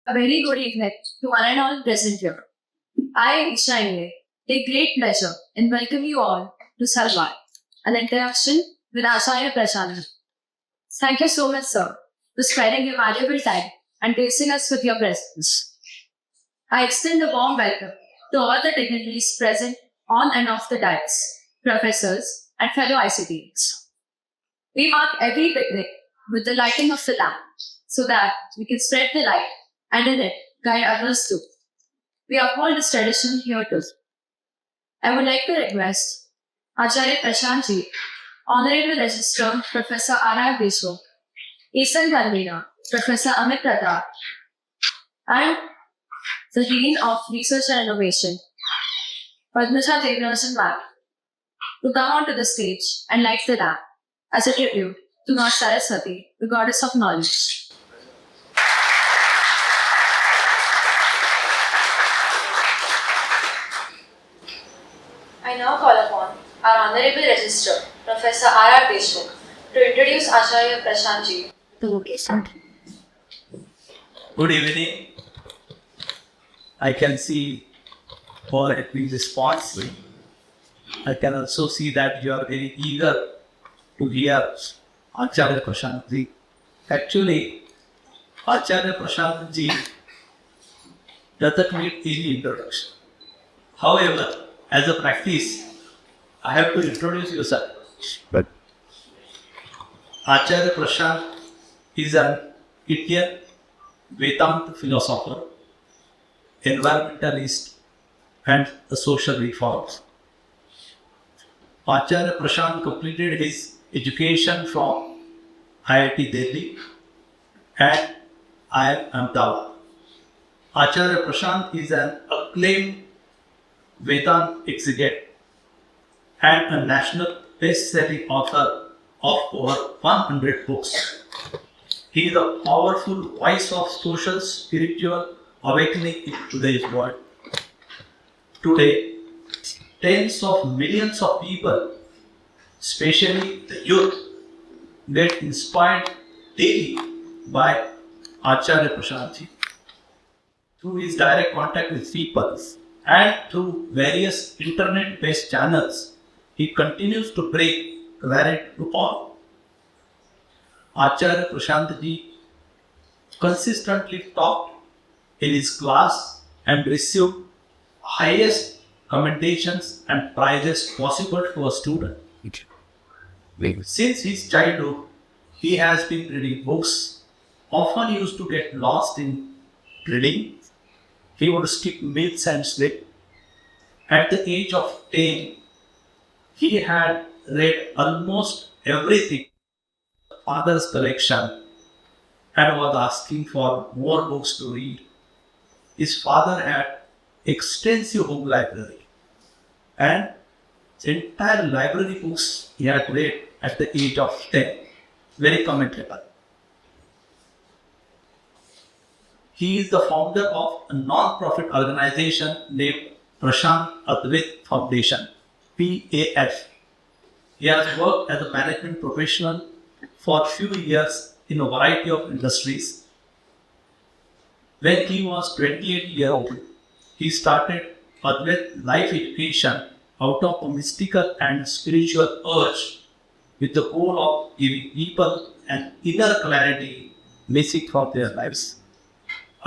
A very good evening to one and all present here. I, Isha, take great pleasure in welcoming you all to Salwa, an interaction with Acharya Prashant. Thank you so much, sir, for sparing your valuable time and gracing us with your presence. I extend a warm welcome to all the dignitaries present on and off the dais, professors, and fellow ICTs. We mark every picnic with the lighting of the lamp so that we can spread the light and in it guide others too. We uphold this tradition here too. I would like to request Acharya Prashant ji, Honorable Registrar Professor R.R. Deshmukh, Eastern Convener Professor Amit Pratap, and the Dean of Research and Innovation, Padmasha Devarajan Ma'am, to come onto the stage and light the lamp as a tribute to Lord Saraswati, the goddess of knowledge. I now call upon our Honorable Registrar, Professor R.R. Deshmukh, to introduce Acharya Prashant ji. The vocation. Good evening. I can see all have been responsive. I can also see that you are very eager to hear Acharya Prashant ji. Actually, Acharya Prashant ji doesn't need any introduction. However, as a practice, I have to introduce yourself. But Acharya Prashant is an Indian Vedanta philosopher, environmentalist, and a social reformer. Acharya Prashant completed his education from IIT Delhi and IIM Ahmedabad. Acharya Prashant is an acclaimed Vedanta exegete and a national best-selling author of over 100 books. He is a powerful voice of social spiritual awakening in today's world. Today, tens of millions of people, especially the youth, get inspired daily by Acharya Prashant ji. Through his direct contact with people and through various internet-based channels, he continues to bring clarity to all. Acharya Prashant ji consistently taught in his class and received highest commendations and prizes possible to a student. Since his childhood, he has been reading books, often used to get lost in reading. He would skip meals and sleep. At the age of 10, he had read almost everything in his father's collection and was asking for more books to read. His father had extensive home library and the entire library books he had read at the age of 10. Very commendable. He is the founder of a non-profit organization named Prashant Advait Foundation, PAF. He has worked as a management professional for a few years in a variety of industries. When he was 28 years old, he started Advait Life Education out of a mystical and spiritual urge with the goal of giving people an inner clarity missing from their lives.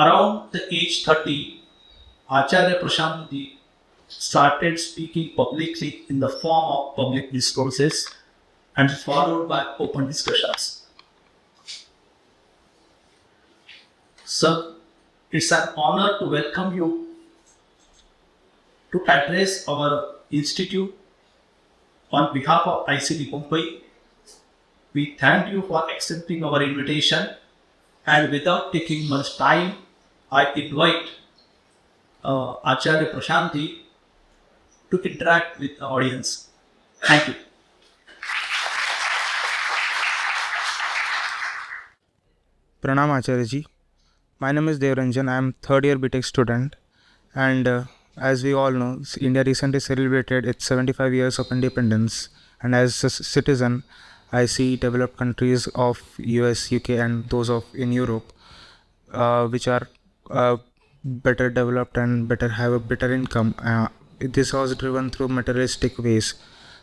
Around the age 30, Acharya Prashant ji started speaking publicly in the form of public discourses and followed by open discussions. Sir, it's an honor to welcome you to address our institute on behalf of ICT-Mumbai. We thank you for accepting our invitation, and without taking much time, I invite Acharya Prashant ji to interact with the audience. Thank you. Pranam Acharya ji. My name is Devranjan. I am third year BTech student, and as we all know, India recently celebrated its 75 years of independence, and as a citizen, I see developed countries of US, UK and those of in Europe which are better developed and better have a better income. This was driven through materialistic ways.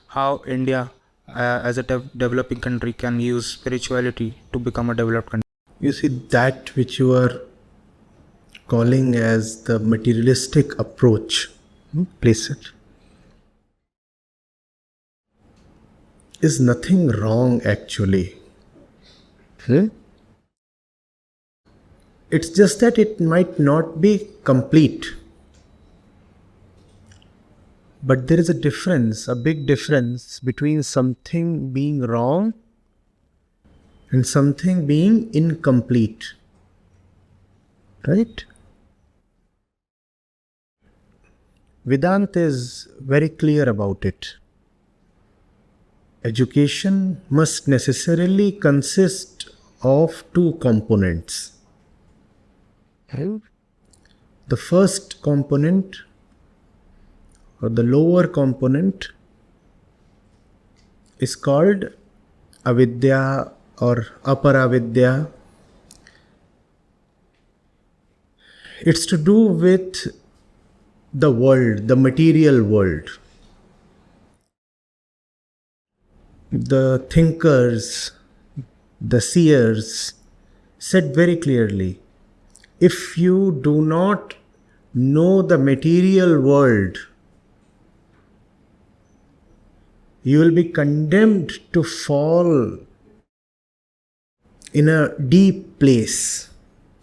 How India, as a developing country, can use spirituality to become a developed country. You see, that which you are calling as the materialistic approach, place it, is nothing wrong actually. It's just that it might not be complete. But there is a difference, a big difference between something being wrong and something being incomplete. Right? Vedanta is very clear about it. Education must necessarily consist of two components. The first component, or the lower component, is called avidya or aparavidya. It's to do with the world, the material world. The thinkers, the seers said very clearly, if you do not know the material world, you will be condemned to fall in a deep place,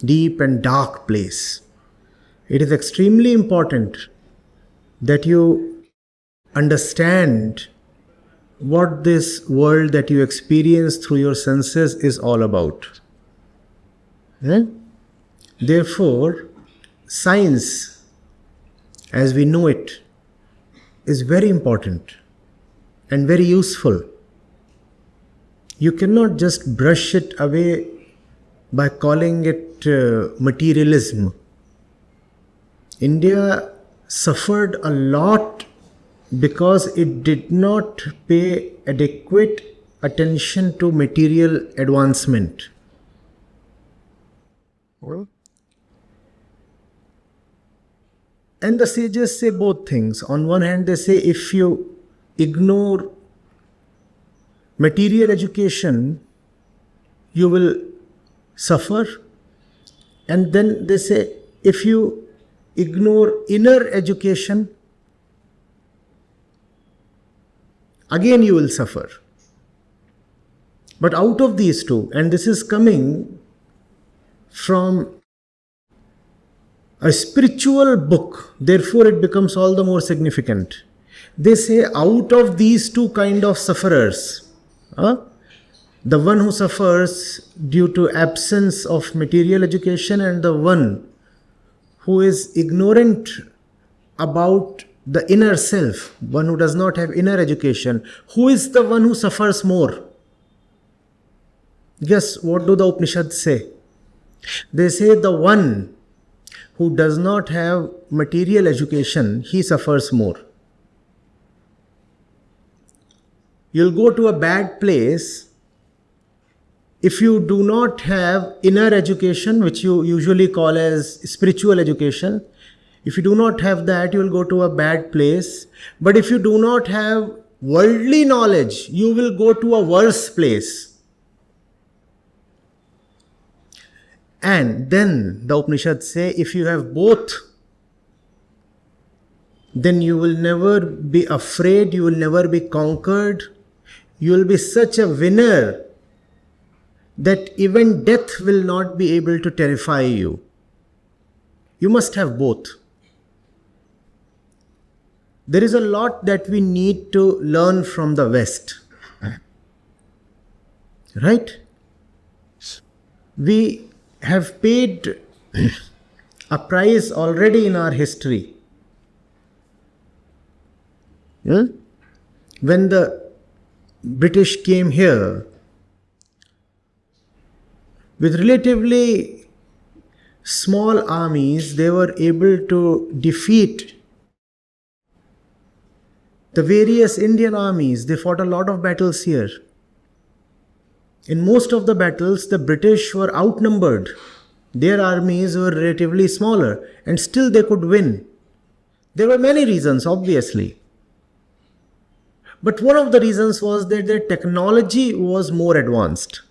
deep and dark place. It is extremely important that you understand what this world that you experience through your senses is all about. Therefore, science, as we know it, is very important and very useful. You cannot just brush it away by calling it materialism. India suffered a lot because it did not pay adequate attention to material advancement. And the sages say both things. On one hand, they say if you ignore material education, you will suffer. And then they say if you ignore inner education, again you will suffer. But out of these two, and this is coming from a spiritual book, therefore it becomes all the more significant. They say out of these two kind of sufferers, the one who suffers due to absence of material education and the one who is ignorant about the inner self, one who does not have inner education, who is the one who suffers more? Guess what do the Upanishads say? They say the one who does not have material education, he suffers more. You'll go to a bad place if you do not have inner education, which you usually call as spiritual education. If you do not have that, you will go to a bad place. But if you do not have worldly knowledge, you will go to a worse place. And then the Upanishads say, if you have both, then you will never be afraid, you will never be conquered. You will be such a winner that even death will not be able to terrify you. You must have both. There is a lot that we need to learn from the West. Right? We have paid a price already in our history. When the British came here with relatively small armies, they were able to defeat the various Indian armies. They fought a lot of battles here. In most of the battles, the British were outnumbered. Their armies were relatively smaller and still they could win. There were many reasons, obviously. But one of the reasons was that their technology was more advanced.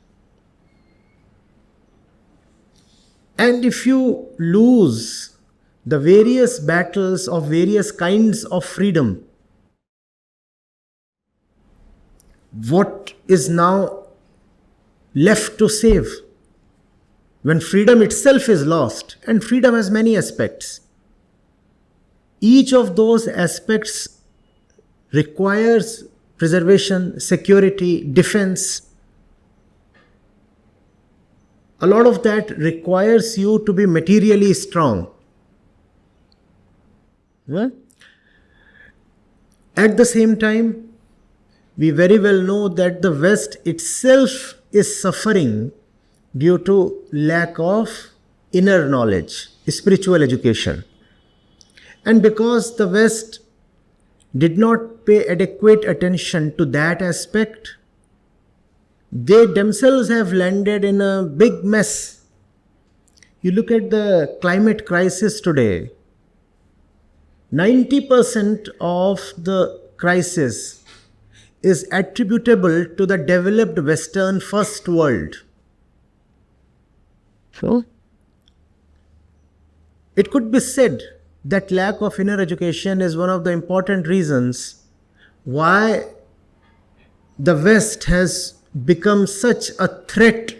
And if you lose the various battles of various kinds of freedom, what is now left to save? When freedom itself is lost, and freedom has many aspects, each of those aspects requires preservation, security, defense. A lot of that requires you to be materially strong. Well, at the same time, we very well know that the West itself is suffering due to lack of inner knowledge, spiritual education. And because the West did not pay adequate attention to that aspect, they themselves have landed in a big mess. You look at the climate crisis today, 90% of the crisis is attributable to the developed Western first world. So, it could be said that lack of inner education is one of the important reasons why the West has become such a threat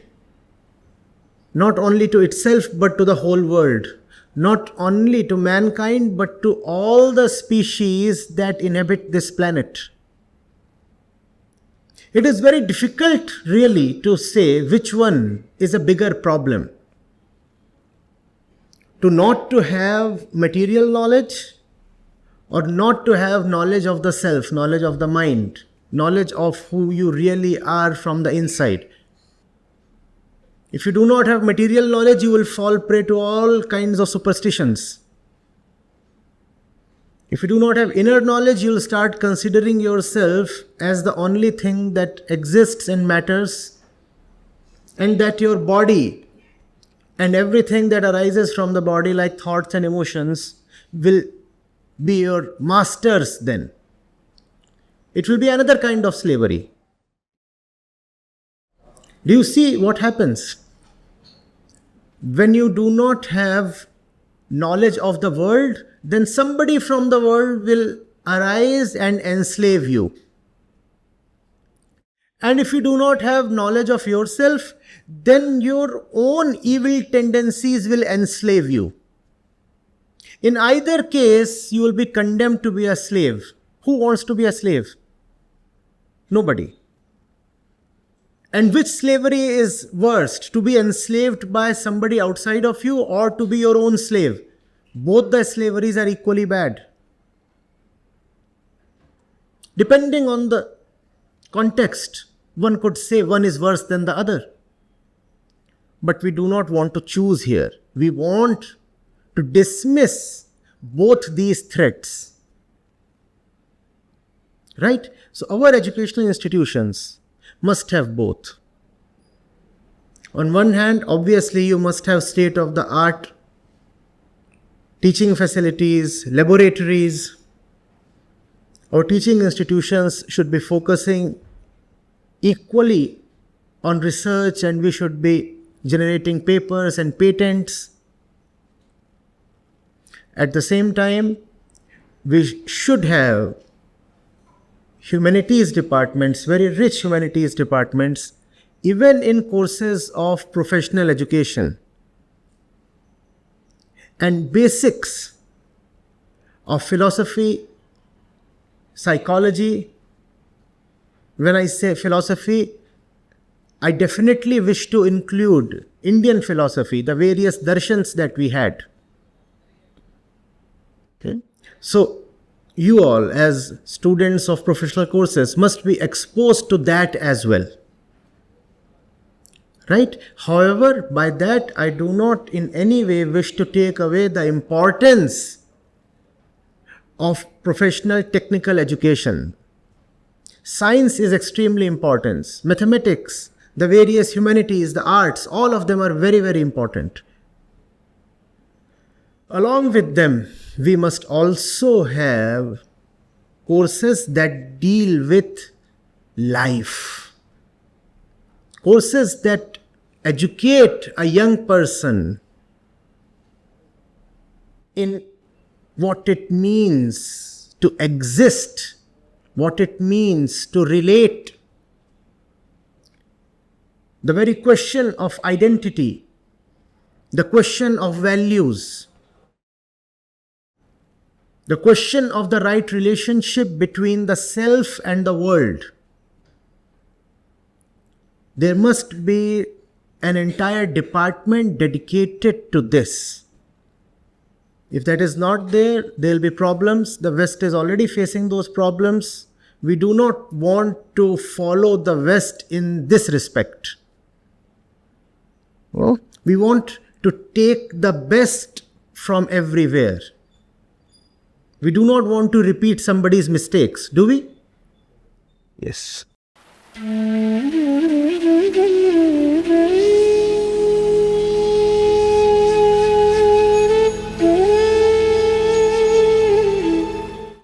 not only to itself but to the whole world, not only to mankind but to all the species that inhabit this planet. It is very difficult really to say which one is a bigger problem. Not to have material knowledge or not to have knowledge of the self, knowledge of the mind, knowledge of who you really are from the inside. If you do not have material knowledge, you will fall prey to all kinds of superstitions. If you do not have inner knowledge, you will start considering yourself as the only thing that exists and matters, and that your body and everything that arises from the body, like thoughts and emotions, will be your masters then. It will be another kind of slavery. Do you see what happens? When you do not have knowledge of the world, then somebody from the world will arise and enslave you. And if you do not have knowledge of yourself, then your own evil tendencies will enslave you. In either case, you will be condemned to be a slave. Who wants to be a slave? Nobody. And which slavery is worst? To be enslaved by somebody outside of you or to be your own slave? Both the slaveries are equally bad. Depending on the context, one could say one is worse than the other. But we do not want to choose here. We want to dismiss both these threats. Right? So our educational institutions must have both. On one hand, obviously you must have state-of-the-art teaching facilities, laboratories. Our teaching institutions should be focusing equally on research, and we should be generating papers and patents. At the same time, we should have humanities departments, very rich humanities departments, even in courses of professional education. And basics of philosophy, psychology. When I say philosophy, I definitely wish to include Indian philosophy, the various darshans that we had. Okay? So, you all as students of professional courses must be exposed to that as well. Right? However, by that I do not in any way wish to take away the importance of professional technical education. Science is extremely important. Mathematics, the various humanities, the arts, all of them are very, very important. Along with them, we must also have courses that deal with life. Courses that educate a young person in what it means to exist, what it means to relate. The very question of identity, the question of values, the question of the right relationship between the self and the world. There must be an entire department dedicated to this. If that is not there, there will be problems. The West is already facing those problems. We do not want to follow the West in this respect. We want to take the best from everywhere. We do not want to repeat somebody's mistakes, do we? Yes.